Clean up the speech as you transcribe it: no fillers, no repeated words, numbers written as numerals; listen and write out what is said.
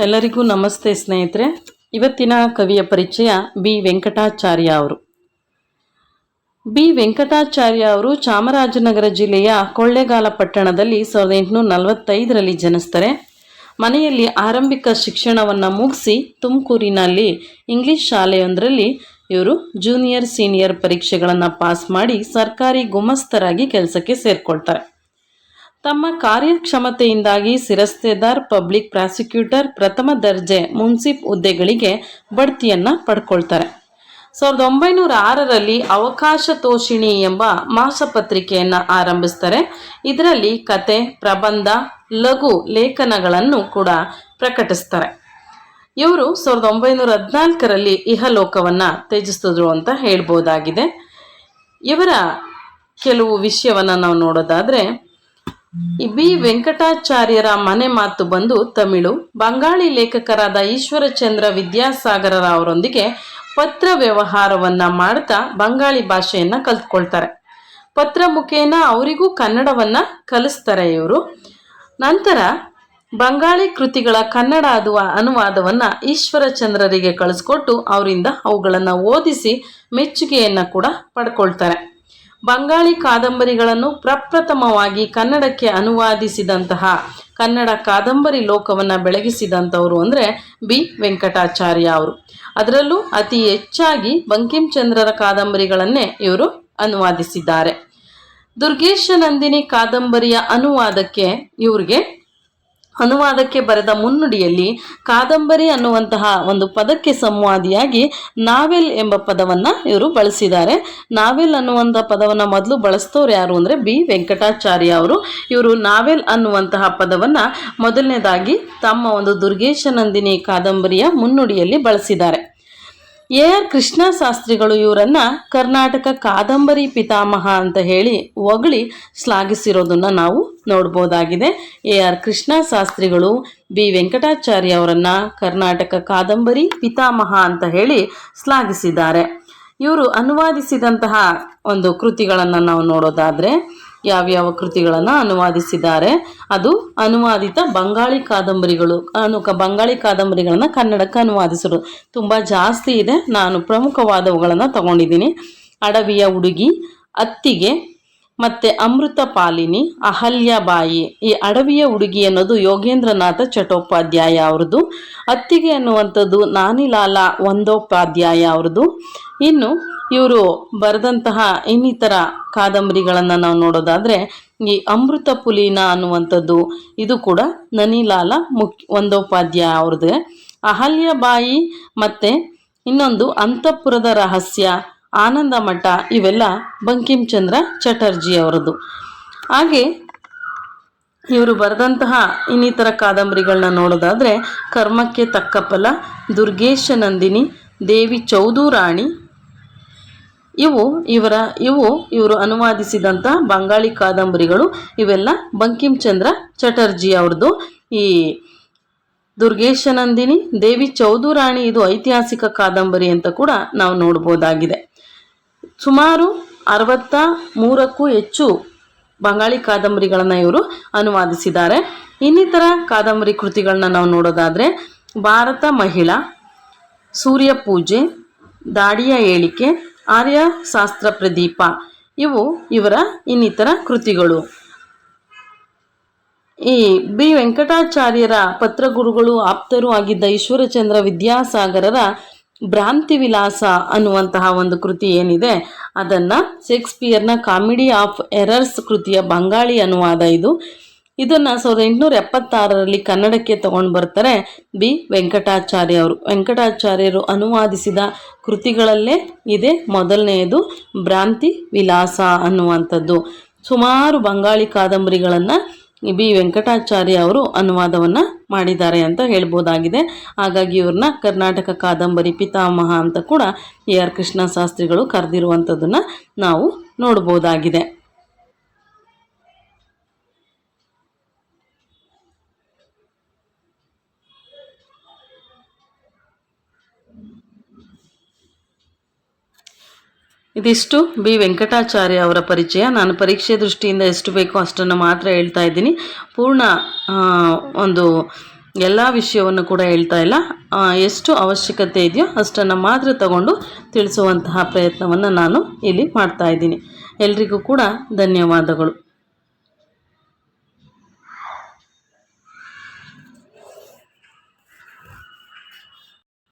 ಎಲ್ಲರಿಗೂ ನಮಸ್ತೆ ಸ್ನೇಹಿತರೆ. ಇವತ್ತಿನ ಕವಿಯ ಪರಿಚಯ ಬಿ ವೆಂಕಟಾಚಾರ್ಯ ಅವರು. ಬಿ ವೆಂಕಟಾಚಾರ್ಯ ಅವರು ಚಾಮರಾಜನಗರ ಜಿಲ್ಲೆಯ ಕೊಳ್ಳೇಗಾಲ ಪಟ್ಟಣದಲ್ಲಿ 1845ರಲ್ಲಿ ಜನಿಸ್ತಾರೆ. ಮನೆಯಲ್ಲಿ ಆರಂಭಿಕ ಶಿಕ್ಷಣವನ್ನು ಮುಗಿಸಿ ತುಮಕೂರಿನಲ್ಲಿ ಇಂಗ್ಲಿಷ್ ಶಾಲೆಯೊಂದರಲ್ಲಿ ಇವರು ಜೂನಿಯರ್ ಸೀನಿಯರ್ ಪರೀಕ್ಷೆಗಳನ್ನು ಪಾಸ್ ಮಾಡಿ ಸರ್ಕಾರಿ ಗುಮಾಸ್ತರಾಗಿ ಕೆಲಸಕ್ಕೆ ಸೇರಿಕೊಳ್ತಾರೆ. ತಮ್ಮ ಕಾರ್ಯಕ್ಷಮತೆಯಿಂದಾಗಿ ಸಿರಸ್ತೆದಾರ್, ಪಬ್ಲಿಕ್ ಪ್ರಾಸಿಕ್ಯೂಟರ್, ಪ್ರಥಮ ದರ್ಜೆ ಮುನ್ಸಿಪ್ ಹುದ್ದೆಗಳಿಗೆ ಬಡ್ತಿಯನ್ನು ಪಡ್ಕೊಳ್ತಾರೆ. 1906ರಲ್ಲಿ ಅವಕಾಶ ತೋಷಿಣಿ ಎಂಬ ಮಾಸಪತ್ರಿಕೆಯನ್ನು ಆರಂಭಿಸ್ತಾರೆ. ಇದರಲ್ಲಿ ಕತೆ, ಪ್ರಬಂಧ, ಲಘು ಲೇಖನಗಳನ್ನು ಕೂಡ ಪ್ರಕಟಿಸ್ತಾರೆ. ಇವರು 1914ರಲ್ಲಿ ಇಹಲೋಕವನ್ನು ತ್ಯಜಿಸಿದ್ರು ಅಂತ ಹೇಳ್ಬೋದಾಗಿದೆ. ಇವರ ಕೆಲವು ವಿಷಯವನ್ನು ನಾವು ನೋಡೋದಾದರೆ, ಬಿ ವೆಂಕಟಾಚಾರ್ಯರ ಮನೆ ಮಾತು ಬಂದು ತಮಿಳು. ಬಂಗಾಳಿ ಲೇಖಕರಾದ ಈಶ್ವರಚಂದ್ರ ವಿದ್ಯಾಸಾಗರ ಅವರೊಂದಿಗೆ ಪತ್ರ ವ್ಯವಹಾರವನ್ನ ಮಾಡ್ತಾ ಬಂಗಾಳಿ ಭಾಷೆಯನ್ನ ಕಲ್ತ್ಕೊಳ್ತಾರೆ. ಪತ್ರ ಮುಖೇನ ಅವರಿಗೂ ಕನ್ನಡವನ್ನ ಕಲಿಸ್ತಾರೆ ಇವರು. ನಂತರ ಬಂಗಾಳಿ ಕೃತಿಗಳ ಕನ್ನಡ ಅನುವಾದವನ್ನ ಈಶ್ವರಚಂದ್ರರಿಗೆ ಕಳಿಸ್ಕೊಟ್ಟು ಅವರಿಂದ ಅವುಗಳನ್ನು ಓದಿಸಿ ಮೆಚ್ಚುಗೆಯನ್ನ ಕೂಡ ಪಡ್ಕೊಳ್ತಾರೆ. ಬಂಗಾಳಿ ಕಾದಂಬರಿಗಳನ್ನು ಪ್ರಪ್ರಥಮವಾಗಿ ಕನ್ನಡಕ್ಕೆ ಅನುವಾದಿಸಿದಂತಹ ಕನ್ನಡ ಕಾದಂಬರಿ ಲೋಕವನ್ನು ಬೆಳಗಿಸಿದಂಥವರು ಅಂದರೆ ಬಿ ವೆಂಕಟಾಚಾರ್ಯ ಅವರು. ಅದರಲ್ಲೂ ಅತಿ ಹೆಚ್ಚಾಗಿ ಬಂಕಿಂಚಂದ್ರರ ಕಾದಂಬರಿಗಳನ್ನೇ ಇವರು ಅನುವಾದಿಸಿದ್ದಾರೆ. ದುರ್ಗೇಶ ನಂದಿನಿ ಕಾದಂಬರಿಯ ಅನುವಾದಕ್ಕೆ ಬರೆದ ಮುನ್ನುಡಿಯಲ್ಲಿ ಕಾದಂಬರಿ ಅನ್ನುವಂತಹ ಒಂದು ಪದಕ್ಕೆ ಸಂವಾದಿಯಾಗಿ ನಾವೆಲ್ ಎಂಬ ಪದವನ್ನು ಇವರು ಬಳಸಿದ್ದಾರೆ. ನಾವೆಲ್ ಅನ್ನುವಂಥ ಪದವನ್ನು ಮೊದಲು ಬಳಸ್ತವ್ರು ಯಾರು ಅಂದರೆ ಬಿ ವೆಂಕಟಾಚಾರ್ಯ ಅವರು. ಇವರು ನಾವೆಲ್ ಅನ್ನುವಂತಹ ಪದವನ್ನು ಮೊದಲನೇದಾಗಿ ತಮ್ಮ ಒಂದು ದುರ್ಗೇಶ ನಂದಿನಿ ಕಾದಂಬರಿಯ ಮುನ್ನುಡಿಯಲ್ಲಿ ಬಳಸಿದ್ದಾರೆ. ಎ.ಆರ್. ಕೃಷ್ಣಶಾಸ್ತ್ರಿಗಳು ಇವರನ್ನ ಕರ್ನಾಟಕ ಕಾದಂಬರಿ ಪಿತಾಮಹ ಅಂತ ಹೇಳಿ ಹೊಗಳಿ ಶ್ಲಾಘಿಸಿರೋದನ್ನ ನಾವು ನೋಡ್ಬೋದಾಗಿದೆ. ಎ.ಆರ್. ಕೃಷ್ಣಶಾಸ್ತ್ರಿಗಳು ಬಿ ವೆಂಕಟಾಚಾರ್ಯ ಅವರನ್ನ ಕರ್ನಾಟಕ ಕಾದಂಬರಿ ಪಿತಾಮಹ ಅಂತ ಹೇಳಿ ಶ್ಲಾಘಿಸಿದ್ದಾರೆ. ಇವರು ಅನುವಾದಿಸಿದಂತಹ ಒಂದು ಕೃತಿಗಳನ್ನು ನಾವು ನೋಡೋದಾದ್ರೆ, ಯಾವ್ಯಾವ ಕೃತಿಗಳನ್ನು ಅನುವಾದಿಸಿದ್ದಾರೆ, ಅದು ಅನುವಾದಿತ ಬಂಗಾಳಿ ಕಾದಂಬರಿಗಳು. ಬಂಗಾಳಿ ಕಾದಂಬರಿಗಳನ್ನು ಕನ್ನಡಕ್ಕೆ ಅನುವಾದಿಸೋದು ತುಂಬ ಜಾಸ್ತಿ ಇದೆ. ನಾನು ಪ್ರಮುಖವಾದವುಗಳನ್ನು ತಗೊಂಡಿದ್ದೀನಿ. ಅಡವಿಯ ಹುಡುಗಿ, ಅತ್ತಿಗೆ, ಮತ್ತು ಅಮೃತ ಪಾಲಿನಿ, ಅಹಲ್ಯಬಾಯಿ. ಈ ಅಡವಿಯ ಹುಡುಗಿ ಅನ್ನೋದು ಯೋಗೇಂದ್ರನಾಥ ಚಟ್ಟೋಪಾಧ್ಯಾಯ ಅವ್ರದ್ದು. ಅತ್ತಿಗೆ ಅನ್ನುವಂಥದ್ದು ನಾನಿಲಾಲ ವಂದೋಪಾಧ್ಯಾಯ ಅವ್ರದ್ದು. ಇನ್ನು ಇವರು ಬರೆದಂತಹ ಇನ್ನಿತರ ಕಾದಂಬರಿಗಳನ್ನು ನಾವು ನೋಡೋದಾದರೆ, ಈ ಅಮೃತ ಪುಲೀನ ಅನ್ನುವಂಥದ್ದು ಇದು ಕೂಡ ನನಿಲಾಲ ವಂದೋಪಾಧ್ಯಾಯ ಅವ್ರದ್ದೇ. ಅಹಲ್ಯಬಾಯಿ ಮತ್ತು ಇನ್ನೊಂದು ಅಂತಃಪುರದ ರಹಸ್ಯ, ಆನಂದ ಮಠ, ಇವೆಲ್ಲ ಬಂಕಿಂಚಂದ್ರ ಚಟರ್ಜಿ ಅವರದ್ದು. ಹಾಗೆ ಇವರು ಬರೆದಂತಹ ಇನ್ನಿತರ ಕಾದಂಬರಿಗಳನ್ನ ನೋಡೋದಾದರೆ, ಕರ್ಮಕ್ಕೆ ತಕ್ಕ ಫಲ, ದುರ್ಗೇಶ ನಂದಿನಿ, ದೇವಿ ಚೌದುರಾಣಿ, ಇವರು ಅನುವಾದಿಸಿದಂಥ ಬಂಗಾಳಿ ಕಾದಂಬರಿಗಳು. ಇವೆಲ್ಲ ಬಂಕಿಂಚಂದ್ರ ಚಟರ್ಜಿ ಅವ್ರದ್ದು. ಈ ದುರ್ಗೇಶ ನಂದಿನಿ, ದೇವಿ ಚೌದುರಾಣಿ ಇದು ಐತಿಹಾಸಿಕ ಕಾದಂಬರಿ ಅಂತ ಕೂಡ ನಾವು ನೋಡ್ಬೋದಾಗಿದೆ. ಸುಮಾರು 63ಕ್ಕೂ ಹೆಚ್ಚು ಬಂಗಾಳಿ ಕಾದಂಬರಿಗಳನ್ನು ಇವರು ಅನುವಾದಿಸಿದ್ದಾರೆ. ಇನ್ನಿತರ ಕಾದಂಬರಿ ಕೃತಿಗಳನ್ನ ನಾವು ನೋಡೋದಾದರೆ, ಭಾರತ ಮಹಿಳಾ, ಸೂರ್ಯ ಪೂಜೆ, ದಾಡಿಯ ಹೇಳಿಕೆ, ಆರ್ಯಶಾಸ್ತ್ರ ಪ್ರದೀಪ, ಇವು ಇವರ ಇನ್ನಿತರ ಕೃತಿಗಳು. ಈ ಬಿ ವೆಂಕಟಾಚಾರ್ಯರ ಪತ್ರಗುರುಗಳು ಆಪ್ತರೂ ಆಗಿದ್ದ ಈಶ್ವರಚಂದ್ರ ವಿದ್ಯಾಸಾಗರರ ಭ್ರಾಂತಿ ವಿಲಾಸ ಅನ್ನುವಂತಹ ಒಂದು ಕೃತಿ ಏನಿದೆ, ಅದನ್ನು ಶೇಕ್ಸ್ಪಿಯರ್ನ ಕಾಮಿಡಿ ಆಫ್ ಎರರ್ಸ್ ಕೃತಿಯ ಬಂಗಾಳಿ ಅನುವಾದ ಇದು. ಇದನ್ನು 1876ರಲ್ಲಿ ಕನ್ನಡಕ್ಕೆ ತಗೊಂಡು ಬರ್ತಾರೆ ಬಿ ವೆಂಕಟಾಚಾರ್ಯ ಅವರು. ವೆಂಕಟಾಚಾರ್ಯರು ಅನುವಾದಿಸಿದ ಕೃತಿಗಳಲ್ಲೇ ಇದೆ ಮೊದಲನೆಯದು ಭ್ರಾಂತಿ ವಿಲಾಸ ಅನ್ನುವಂಥದ್ದು. ಸುಮಾರು ಬಂಗಾಳಿ ಕಾದಂಬರಿಗಳನ್ನು ಬಿ ವೆಂಕಟಾಚಾರ್ಯ ಅವರು ಅನುವಾದವನ್ನು ಮಾಡಿದ್ದಾರೆ ಅಂತ ಹೇಳ್ಬೋದಾಗಿದೆ. ಹಾಗಾಗಿ ಇವ್ರನ್ನ ಕರ್ನಾಟಕ ಕಾದಂಬರಿ ಪಿತಾಮಹ ಅಂತ ಕೂಡ ಎ.ಆರ್. ಕೃಷ್ಣಶಾಸ್ತ್ರಿಗಳು ಕರೆದಿರುವಂಥದ್ದನ್ನು ನಾವು ನೋಡ್ಬೋದಾಗಿದೆ. ಇದಿಷ್ಟು ಬಿ ವೆಂಕಟಾಚಾರ್ಯ ಅವರ ಪರಿಚಯ. ನಾನು ಪರೀಕ್ಷೆ ದೃಷ್ಟಿಯಿಂದ ಎಷ್ಟು ಬೇಕೋ ಅಷ್ಟನ್ನು ಮಾತ್ರ ಹೇಳ್ತಾ ಇದ್ದೀನಿ. ಪೂರ್ಣ ಒಂದು ಎಲ್ಲ ವಿಷಯವನ್ನು ಕೂಡ ಹೇಳ್ತಾ ಇಲ್ಲ. ಎಷ್ಟು ಅವಶ್ಯಕತೆ ಇದೆಯೋ ಅಷ್ಟನ್ನು ಮಾತ್ರ ತಗೊಂಡು ತಿಳಿಸುವಂತಹ ಪ್ರಯತ್ನವನ್ನು ನಾನು ಇಲ್ಲಿ ಮಾಡ್ತಾ ಇದ್ದೀನಿ. ಎಲ್ರಿಗೂ ಕೂಡ ಧನ್ಯವಾದಗಳು.